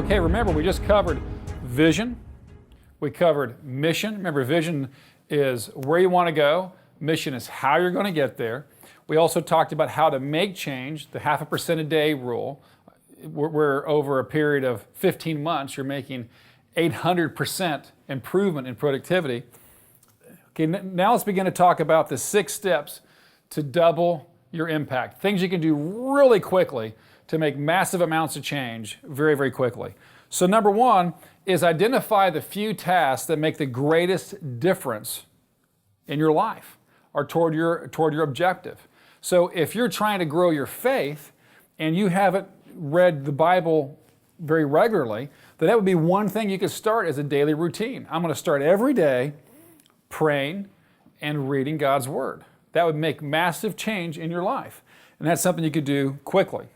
Okay, remember we just covered vision, we covered mission. Remember, vision is where you want to go, mission is how you're going to get there. We also talked about how to make change, the 0.5% a day rule, where over a period of 15 months you're making 800% improvement in productivity. Okay, now let's begin to talk about the 6 steps to double your impact. Things you can do really quickly to make massive amounts of change very, very quickly. So number 1 is identify the few tasks that make the greatest difference in your life or toward your objective. So if you're trying to grow your faith and you haven't read the Bible very regularly, then that would be one thing you could start as a daily routine. I'm going to start every day praying and reading God's Word. That would make massive change in your life. And that's something you could do quickly.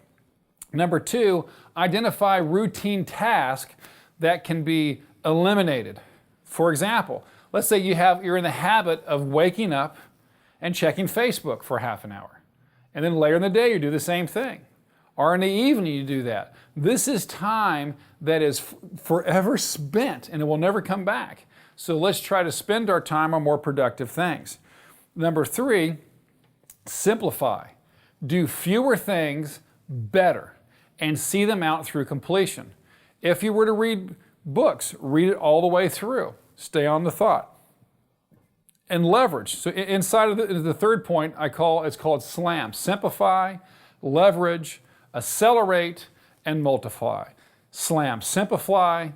Number 2, identify routine tasks that can be eliminated. For example, let's say you're in the habit of waking up and checking Facebook for half an hour. And then later in the day you do the same thing. Or in the evening you do that. This is time that is forever spent and it will never come back. So let's try to spend our time on more productive things. Number 3, simplify. Do fewer things better and see them out through completion. If you were to read books, read it all the way through. Stay on the thought. And leverage. So inside of the third point, it's called SLAM. Simplify, leverage, accelerate, and multiply. SLAM. Simplify,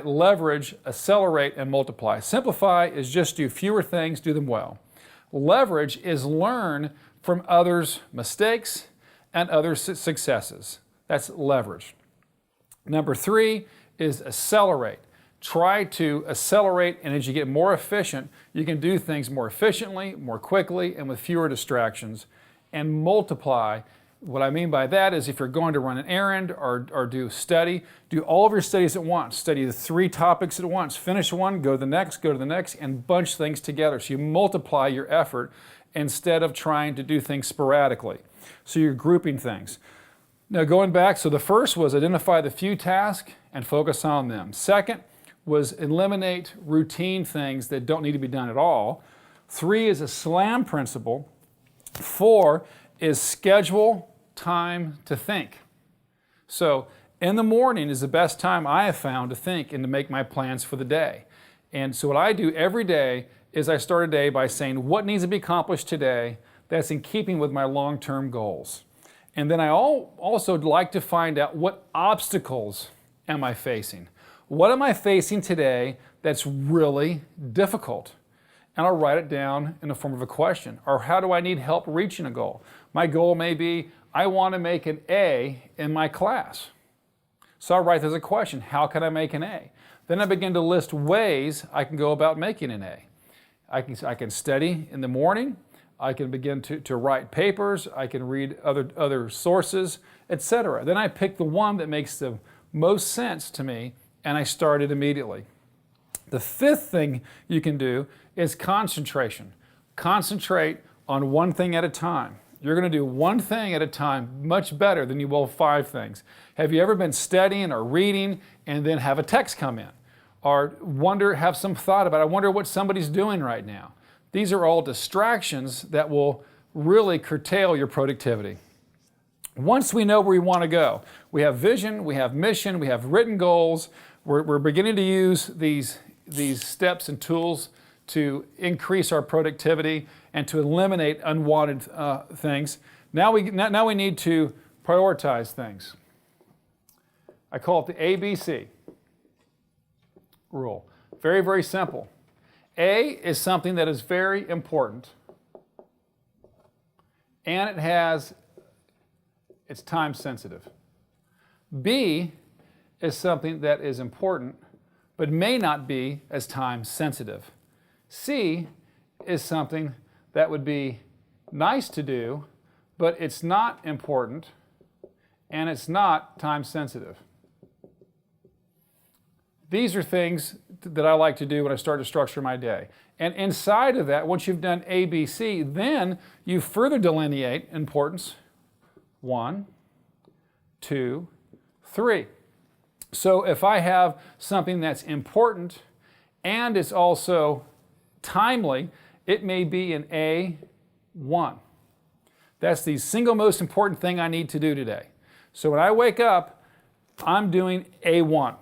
leverage, accelerate, and multiply. Simplify is just do fewer things, do them well. Leverage is learn from others' mistakes and others' successes. That's leverage. Number 3 is accelerate. Try to accelerate, and as you get more efficient, you can do things more efficiently, more quickly, and with fewer distractions. And multiply. What I mean by that is if you're going to run an errand or do study, do all of your studies at once. Study the 3 topics at once. Finish one, go to the next, and bunch things together. So you multiply your effort instead of trying to do things sporadically. So you're grouping things. Now going back, so the first was identify the few tasks and focus on them. Second was eliminate routine things that don't need to be done at all. 3 is a SLAM principle. 4 is schedule time to think. So in the morning is the best time I have found to think and to make my plans for the day. And so what I do every day is I start a day by saying what needs to be accomplished today that's in keeping with my long-term goals. And then I also like to find out what obstacles am I facing. What am I facing today that's really difficult? And I'll write it down in the form of a question. Or how do I need help reaching a goal? My goal may be, I want to make an A in my class. So I'll write as a question, how can I make an A? Then I begin to list ways I can go about making an A. I can study in the morning. I can begin to write papers. I can read other sources, etc. Then I pick the one that makes the most sense to me, and I start it immediately. The 5th thing you can do is concentration. Concentrate on one thing at a time. You're going to do one thing at a time much better than you will 5 things. Have you ever been studying or reading and then have a text come in? Or have some thought about, I wonder what somebody's doing right now. These are all distractions that will really curtail your productivity. Once we know where we want to go, we have vision, we have mission, we have written goals. We're beginning to use these steps and tools to increase our productivity and to eliminate unwanted things. Now we need to prioritize things. I call it the ABC rule. Very, very simple. A is something that is very important, and it's time sensitive. B is something that is important, but may not be as time sensitive. C is something that would be nice to do, but it's not important, and it's not time sensitive. These are things that I like to do when I start to structure my day. And inside of that, once you've done A, B, C, then you further delineate importance. 1, 2, 3. So if I have something that's important and it's also timely, it may be an A1. That's the single most important thing I need to do today. So when I wake up, I'm doing A1.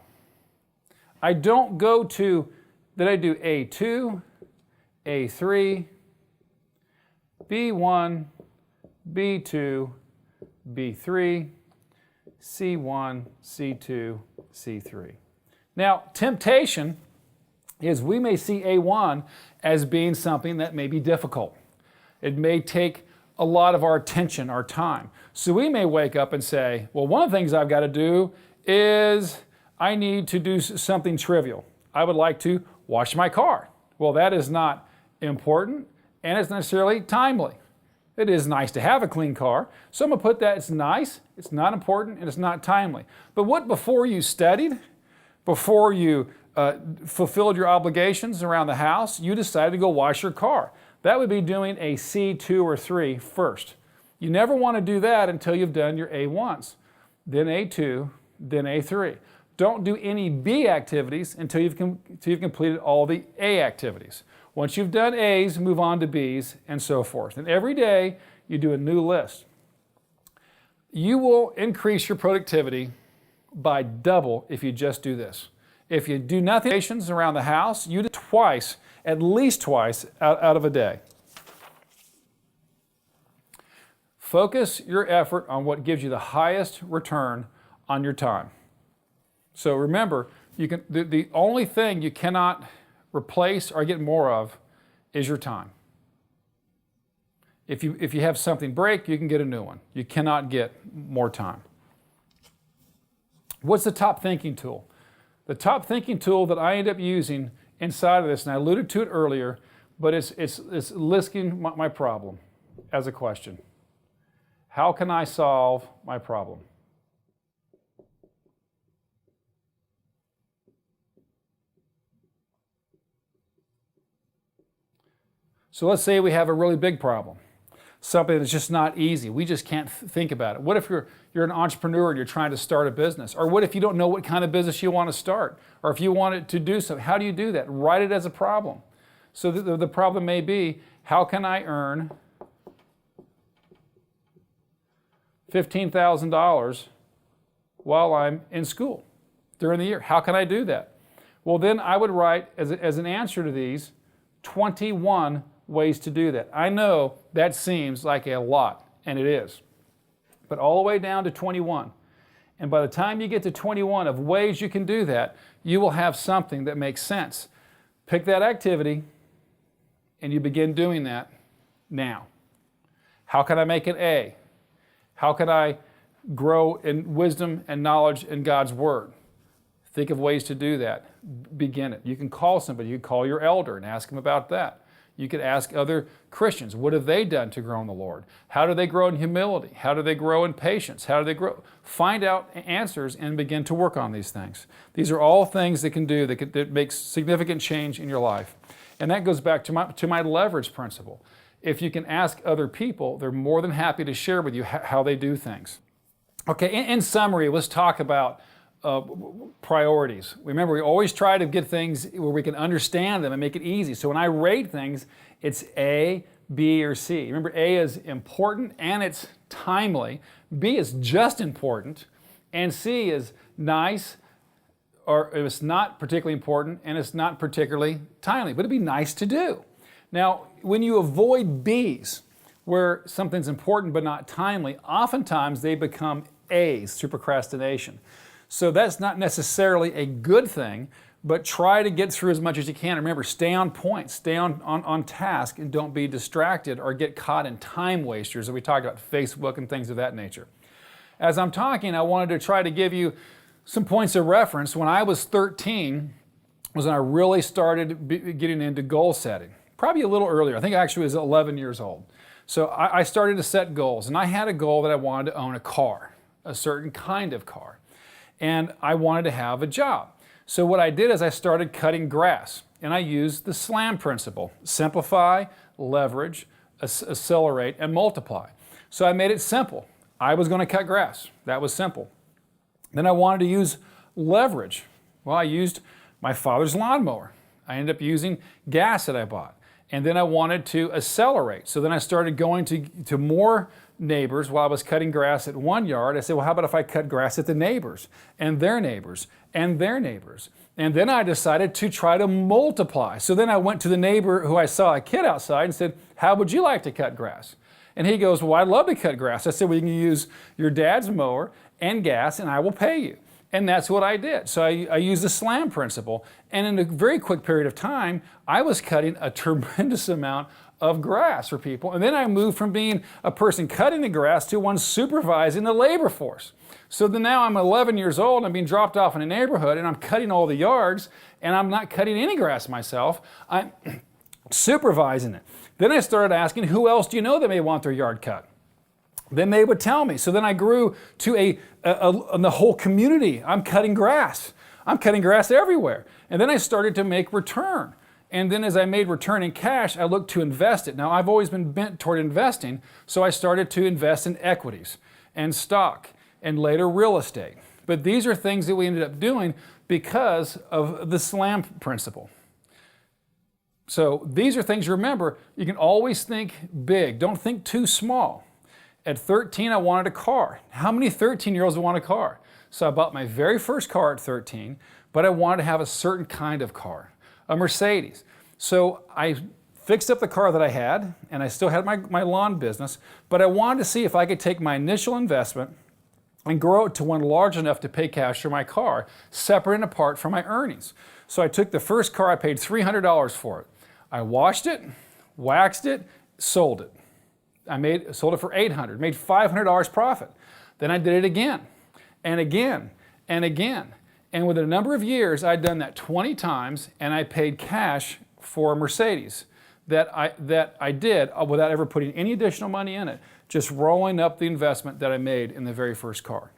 I don't go to, did I do A2, A3, B1, B2, B3, C1, C2, C3. Now, temptation is we may see A1 as being something that may be difficult. It may take a lot of our attention, our time. So we may wake up and say, well, one of the things I've got to do is I need to do something trivial. I would like to wash my car. Well, that is not important and it's necessarily timely. It is nice to have a clean car. So I'm going to put that, it's nice, it's not important, and it's not timely. But what before you studied, before you fulfilled your obligations around the house, you decided to go wash your car. That would be doing a C2 or 3 first. You never want to do that until you've done your A1s, then A2, then A3. Don't do any B activities until you've completed all the A activities. Once you've done A's, move on to B's and so forth. And every day you do a new list. You will increase your productivity by double if you just do this. If you do nothing around the house, you do twice, at least twice out of a day. Focus your effort on what gives you the highest return on your time. So remember, the only thing you cannot replace or get more of is your time. If you have something break, you can get a new one. You cannot get more time. What's the top thinking tool? The top thinking tool that I end up using inside of this, and I alluded to it earlier, but it's listing my problem as a question. How can I solve my problem? So let's say we have a really big problem, something that's just not easy. We just can't think about it. What if you're an entrepreneur and you're trying to start a business? Or what if you don't know what kind of business you want to start? Or if you want it to do something, how do you do that? Write it as a problem. So the problem may be, how can I earn $15,000 while I'm in school during the year? How can I do that? Well, then I would write as an answer to these 21 ways to do that. I know that seems like a lot, and it is, but all the way down to 21. And by the time you get to 21 of ways you can do that, you will have something that makes sense. Pick that activity, and you begin doing that now. How can I make it A? How can I grow in wisdom and knowledge in God's Word? Think of ways to do that. Begin it. You can call somebody. You can call your elder and ask them about that. You could ask other Christians, what have they done to grow in the Lord? How do they grow in humility? How do they grow in patience? How do they grow? Find out answers and begin to work on these things. These are all things that can do that makes significant change in your life. And that goes back to my leverage principle. If you can ask other people, they're more than happy to share with you how they do things. Okay, in summary, let's talk about priorities. Remember, we always try to get things where we can understand them and make it easy. So when I rate things, it's A, B, or C. Remember, A is important and it's timely. B is just important. And C is nice, or it's not particularly important and it's not particularly timely, but it'd be nice to do. Now, when you avoid B's, where something's important but not timely, oftentimes they become A's through procrastination. So that's not necessarily a good thing, but try to get through as much as you can. Remember, stay on point, stay on task, and don't be distracted or get caught in time wasters that we talked about, Facebook and things of that nature. As I'm talking, I wanted to try to give you some points of reference. When I was 13 was when I really started getting into goal setting. Probably a little earlier. I think I actually was 11 years old. So I started to set goals, and I had a goal that I wanted to own a car, a certain kind of car. And I wanted to have a job. So what I did is I started cutting grass, and I used the SLAM principle: simplify, leverage, accelerate, and multiply. So I made it simple. I was going to cut grass. That was simple. Then I wanted to use leverage? Well, I used my father's lawnmower. I ended up using gas that I bought. And then I wanted to accelerate. So then I started going to more neighbors while I was cutting grass at one yard. I said, well, how about if I cut grass at the neighbors and their neighbors and their neighbors? And then I decided to try to multiply. So then I went to the neighbor who I saw a kid outside and said, how would you like to cut grass? And he goes, well, I'd love to cut grass. I said, well, you can use your dad's mower and gas and I will pay you. And that's what I did. So I used the SLAM principle. And in a very quick period of time, I was cutting a tremendous amount of grass for people. And then I moved from being a person cutting the grass to one supervising the labor force. So then now I'm 11 years old, and I'm being dropped off in a neighborhood, and I'm cutting all the yards, and I'm not cutting any grass myself. I'm supervising it. Then I started asking, who else do you know that may want their yard cut? Then they would tell me. So then I grew to the whole community. I'm cutting grass. I'm cutting grass everywhere. And then I started to make return. And then as I made return in cash, I looked to invest it. Now I've always been bent toward investing, so I started to invest in equities and stock and later real estate. But these are things that we ended up doing because of the SLAM principle. So these are things, remember, you can always think big. Don't think too small. At 13, I wanted a car. How many 13-year-olds want a car? So I bought my very first car at 13, but I wanted to have a certain kind of car, a Mercedes. So I fixed up the car that I had, and I still had my lawn business, but I wanted to see if I could take my initial investment and grow it to one large enough to pay cash for my car, separate and apart from my earnings. So I took the first car, I paid $300 for it. I washed it, waxed it, sold it. Sold it for $800, made $500 profit. Then I did it again, and again, and again. And within a number of years, I'd done that 20 times, and I paid cash for a Mercedes that I did without ever putting any additional money in it, just rolling up the investment that I made in the very first car.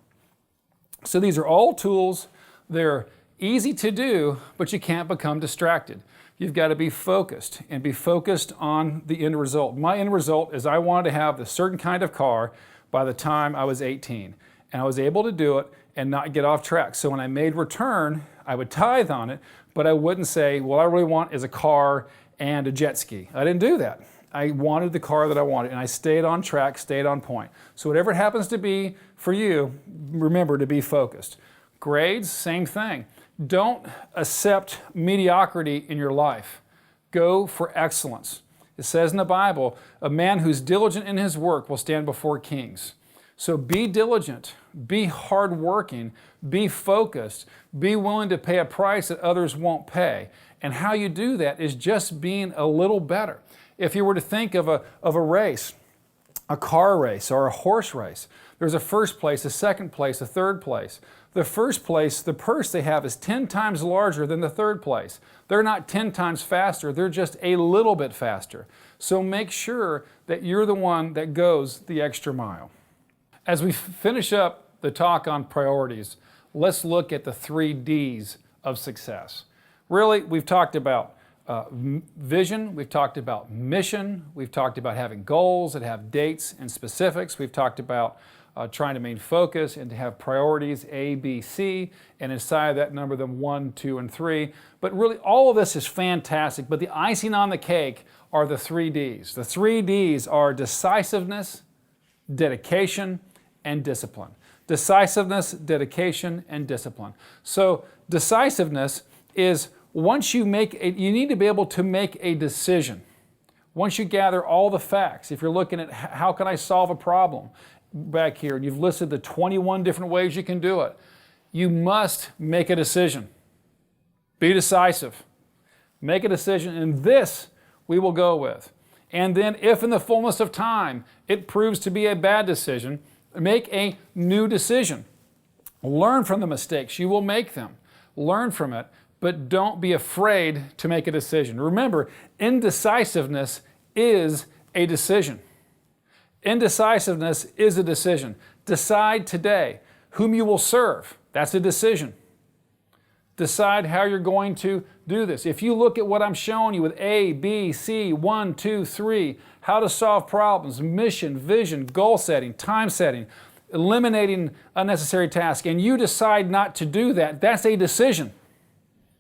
So these are all tools. They're easy to do, but you can't become distracted. You've got to be focused and be focused on the end result. My end result is I wanted to have a certain kind of car by the time I was 18. And I was able to do it and not get off track. So when I made return, I would tithe on it, but I wouldn't say, well, I really want is a car and a jet ski. I didn't do that. I wanted the car that I wanted, and I stayed on track, stayed on point. So whatever it happens to be for you, remember to be focused. Grades, same thing. Don't accept mediocrity in your life. Go for excellence. It says in the Bible, a man who's diligent in his work will stand before kings. So be diligent, be hardworking, be focused, be willing to pay a price that others won't pay. And how you do that is just being a little better. If you were to think of a race, a car race or a horse race, there's a first place, a second place, a third place. The first place, the purse they have is 10 times larger than the third place. They're not 10 times faster, they're just a little bit faster. So make sure that you're the one that goes the extra mile. As we finish up the talk on priorities, let's look at the 3 Ds of success. Really, we've talked about vision, we've talked about mission, we've talked about having goals that have dates and specifics, we've talked about trying to maintain focus and to have priorities A, B, C, and inside of that number them 1, 2, and 3. But really all of this is fantastic, but the icing on the cake are the 3 Ds. The 3 Ds are decisiveness, dedication, and discipline. Decisiveness, dedication, and discipline. So decisiveness is once you you need to be able to make a decision. Once you gather all the facts, if you're looking at how can I solve a problem back here, and you've listed the 21 different ways you can do it, you must make a decision. Be decisive. Make a decision, and this we will go with. And then if in the fullness of time it proves to be a bad decision, make a new decision. Learn from the mistakes. You will make them. Learn from it, but don't be afraid to make a decision. Remember, indecisiveness is a decision. Indecisiveness is a decision. Decide today whom you will serve. That's a decision. Decide how you're going to do this. If you look at what I'm showing you with A, B, C, 1, 2, 3, how to solve problems, mission, vision, goal setting, time setting, eliminating unnecessary tasks, and you decide not to do that, that's a decision.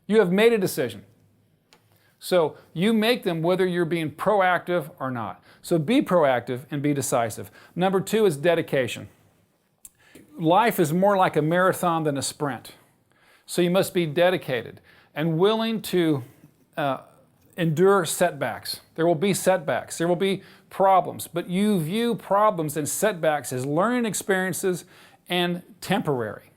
You have made a decision. So you make them whether you're being proactive or not. So be proactive and be decisive. Number 2 is dedication. Life is more like a marathon than a sprint. So you must be dedicated and willing to endure setbacks. There will be setbacks. There will be problems. But you view problems and setbacks as learning experiences and temporary.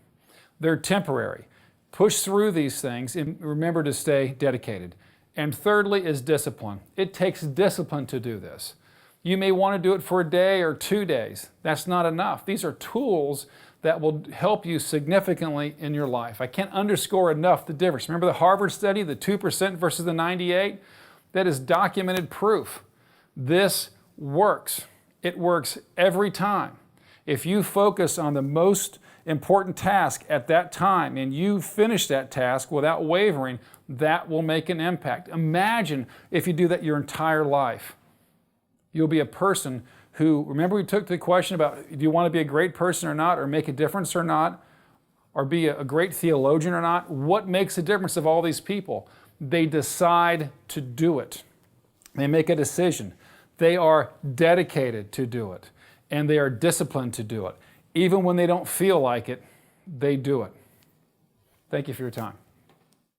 They're temporary. Push through these things and remember to stay dedicated. And thirdly is discipline. It takes discipline to do this. You may want to do it for a day or 2 days. That's not enough. These are tools that will help you significantly in your life. I can't underscore enough the difference. Remember the Harvard study, the 2% versus the 98%? That is documented proof. This works. It works every time. If you focus on the most important task at that time and you finish that task without wavering, that will make an impact. Imagine if you do that your entire life. You'll be a person who, remember we took the question about do you want to be a great person or not, or make a difference or not, or be a great theologian or not? What makes the difference of all these people? They decide to do it. They make a decision. They are dedicated to do it, and they are disciplined to do it. Even when they don't feel like it, they do it. Thank you for your time.